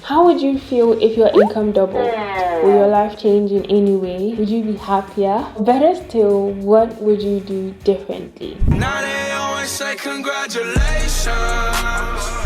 How would you feel if your income doubled? Will your life change in any way? Would you be happier? Better still, what would you do differently? Now they always say congratulations.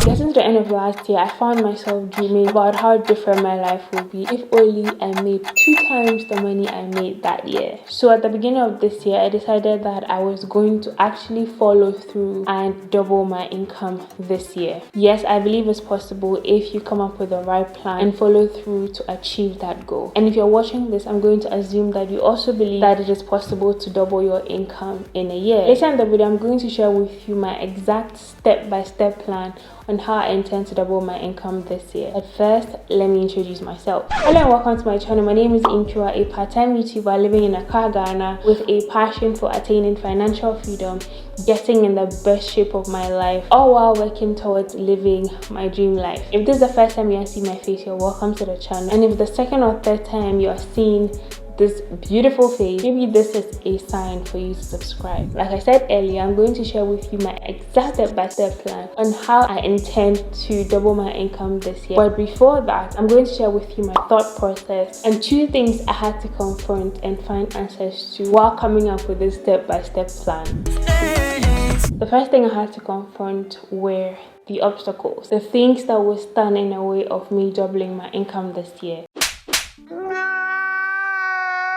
Getting to the end of last year, I found myself dreaming about how different my life would be if only I made 2 times the money I made that year. So at the beginning of this year, I decided that I was going to actually follow through and double my income this year. Yes, I believe it's possible if you come up with the right plan and follow through to achieve that goal. And if you're watching this, I'm going to assume that you also believe that it is possible to double your income in a year. Later in the video, I'm going to share with you my exact step-by-step plan on how I intend to double my income this year. But first, let me introduce myself. Hello and welcome to my channel. My name is Antwiwaa, a part-time YouTuber living in Accra, Ghana, with a passion for attaining financial freedom, getting in the best shape of my life, all while working towards living my dream life. If this is the first time you are seeing my face, you're welcome to the channel. And if the second or third time you are seeing this beautiful face, maybe this is a sign for you to subscribe. Like I said earlier, I'm going to share with you my exact step-by-step plan on how I intend to double my income this year. But before that, I'm going to share with you my thought process and 2 things I had to confront and find answers to while coming up with this step-by-step plan. The first thing I had to confront were the obstacles, the things that would stand in the way of me doubling my income this year.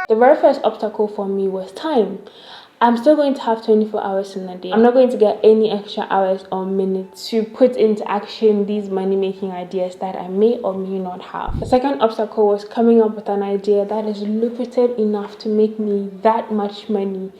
The very first obstacle for me was time. I'm still going to have 24 hours in a day. I'm not going to get any extra hours or minutes to put into action these money-making ideas that I may or may not have. The second obstacle was coming up with an idea that is lucrative enough to make me that much money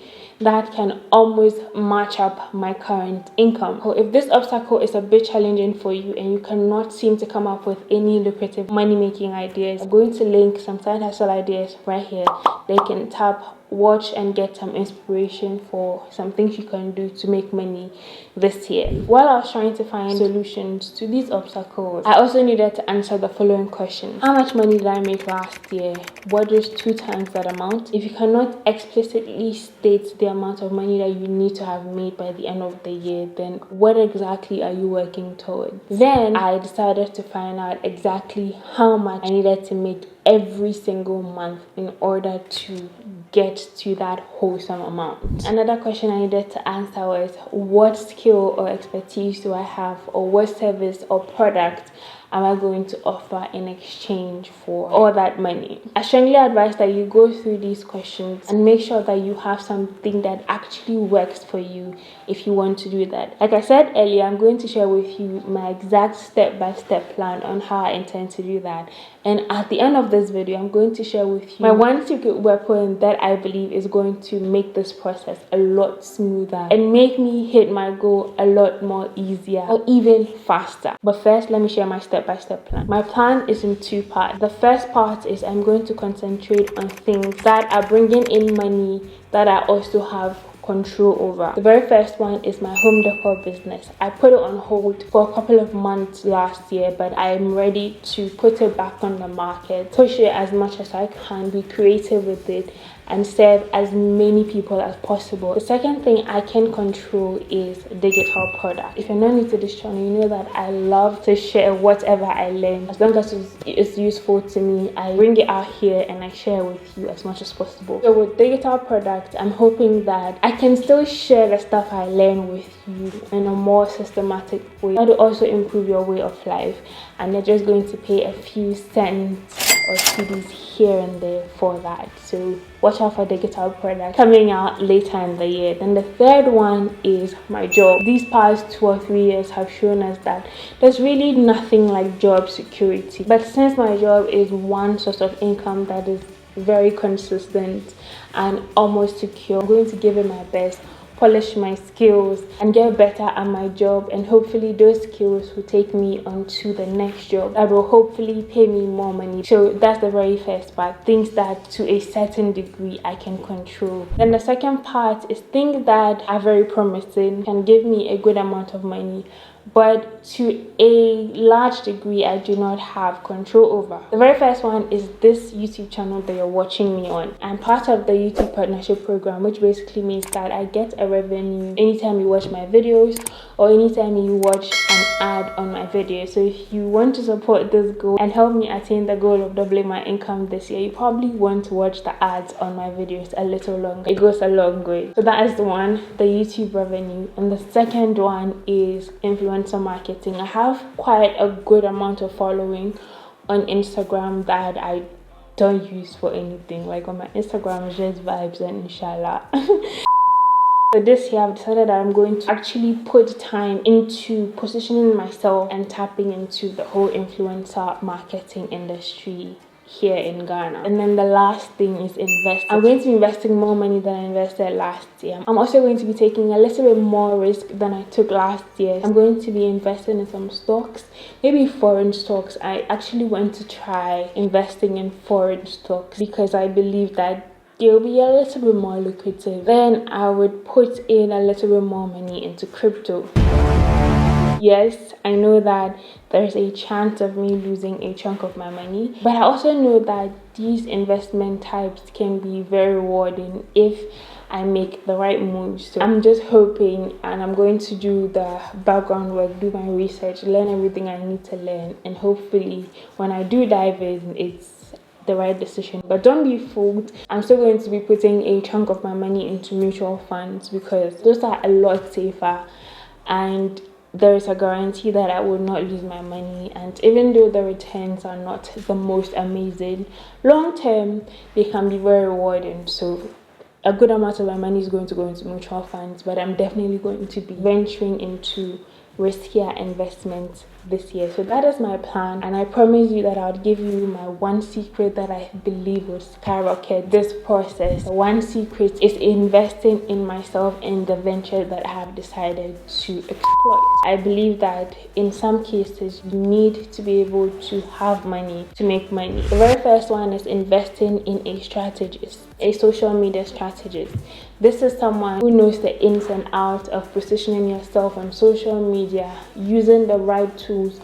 that can almost match up my current income. So if this obstacle is a bit challenging for you and you cannot seem to come up with any lucrative money-making ideas, I'm going to link some side hustle ideas right here. They can tap, watch and get some inspiration for some things you can do to make money this year. While I was trying to find solutions to these obstacles, I also needed to answer the following questions. How much money did I make last year? What is 2 times that amount? If you cannot explicitly state the amount of money that you need to have made by the end of the year, then what exactly are you working towards? Then I decided to find out exactly how much I needed to make every single month in order to get to that wholesome amount. Another question I needed to answer was, what skill or expertise do I have, or what service or product am I going to offer in exchange for all that money? I strongly advise that you go through these questions and make sure that you have something that actually works for you if you want to do that. Like I said earlier, I'm going to share with you my exact step-by-step plan on how I intend to do that. And at the end of this video, I'm going to share with you my one secret weapon that I believe is going to make this process a lot smoother and make me hit my goal a lot more easier or even faster. But first, let me share my step-by-step plan. My plan is in 2 parts. The first part is I'm going to concentrate on things that are bringing in money that I also have control over. The very first one is my home decor business. I put it on hold for a couple of months last year, but I am ready to put it back on the market, push it as much as I can, be creative with it, and serve as many people as possible. The second thing I can control is digital product. If you're not new to this channel, you know that I love to share whatever I learn. As long as it's useful to me, I bring it out here and I share with you as much as possible. So with digital product, I'm hoping that I can still share the stuff I learn with you in a more systematic way. That will also improve your way of life, and you're just going to pay a few cents or CDs here and there for that. So watch out for digital products coming out later in the year. Then the third one is my job. These past 2 or 3 years have shown us that there's really nothing like job security. But since my job is one source of income that is very consistent and almost secure, I'm going to give it my best, polish my skills and get better at my job, and hopefully those skills will take me on to the next job that will hopefully pay me more money. So that's the very first part, things that to a certain degree I can control. Then the second part is things that are very promising, can give me a good amount of money, but to a large degree I do not have control over. The very first one is this YouTube channel that you're watching me on. I'm part of the YouTube partnership program, which basically means that I get a revenue anytime you watch my videos or anytime you watch an ad on my video. So if you want to support this goal and help me attain the goal of doubling my income this year, you probably want to watch the ads on my videos a little longer. It goes a long way. So that is the one, the YouTube revenue. And the second one is influencer marketing. I have quite a good amount of following on Instagram that I don't use for anything. Like on my Instagram is just vibes and inshallah. So this year I've decided that I'm going to actually put time into positioning myself and tapping into the whole influencer marketing industry here in Ghana. And then the last thing is investing. I'm going to be investing more money than I invested last year. I'm also going to be taking a little bit more risk than I took last year. I'm going to be investing in some stocks, maybe foreign stocks. I actually want to try investing in foreign stocks because I believe that they'll be a little bit more lucrative. Then I would put in a little bit more money into crypto. Yes, I know that there's a chance of me losing a chunk of my money, but I also know that these investment types can be very rewarding if I make the right moves. So I'm just hoping, and I'm going to do the background work, do my research, learn everything I need to learn, and hopefully when I do dive in, it's the right decision. But don't be fooled, I'm still going to be putting a chunk of my money into mutual funds because those are a lot safer and there is a guarantee that I will not lose my money. And even though the returns are not the most amazing, long term they can be very rewarding. So a good amount of my money is going to go into mutual funds, but I'm definitely going to be venturing into riskier investments this year. So that is my plan, and I promise you that I'll give you my one secret that I believe will skyrocket this process. The one secret is investing in myself in the venture that I have decided to exploit. I believe that in some cases you need to be able to have money to make money. The very first one is investing in a strategist, a social media strategist. This is someone who knows the ins and outs of positioning yourself on social media, using the right tools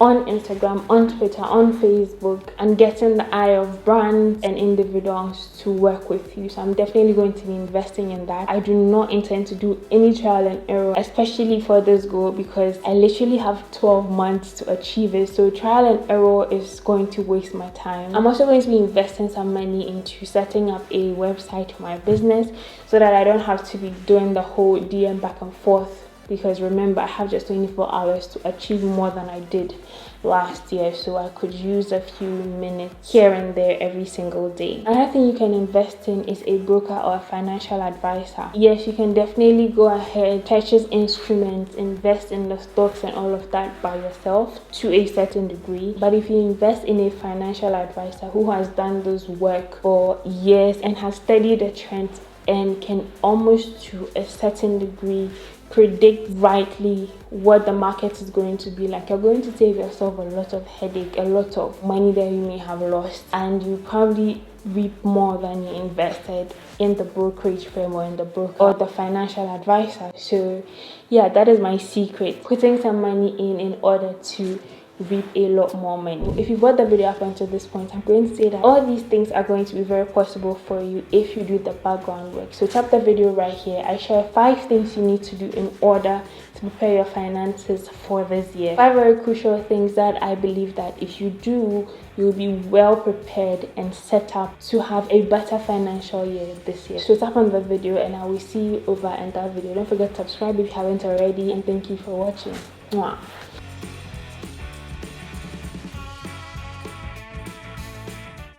on Instagram, on Twitter, on Facebook, and getting the eye of brands and individuals to work with you. So I'm definitely going to be investing in that. I do not intend to do any trial and error, especially for this goal, because I literally have 12 months to achieve it. So trial and error is going to waste my time. I'm also going to be investing some money into setting up a website for my business so that I don't have to be doing the whole DM back and forth, because remember I have just 24 hours to achieve more than I did last year, so I could use a few minutes here and there every single day. Another thing you can invest in is a broker or a financial advisor. Yes, you can definitely go ahead, purchase instruments, invest in the stocks and all of that by yourself to a certain degree, but if you invest in a financial advisor who has done this work for years and has studied the trends and can almost to a certain degree predict rightly what the market is going to be like, you're going to save yourself a lot of headache, a lot of money that you may have lost, and you probably reap more than you invested in the brokerage firm or in the broker or the financial advisor. So yeah, that is my secret, putting some money in order to reap a lot more money. If you bought the video up until this point, I'm going to say that all these things are going to be very possible for you if you do the background work. So tap the video right here. I share 5 things you need to do in order to prepare your finances for this year. 5 very crucial things that I believe that if you do, you'll be well prepared and set up to have a better financial year this year. So tap on the video and I will see you over in that video. Don't forget to subscribe if you haven't already, and thank you for watching. Mwah.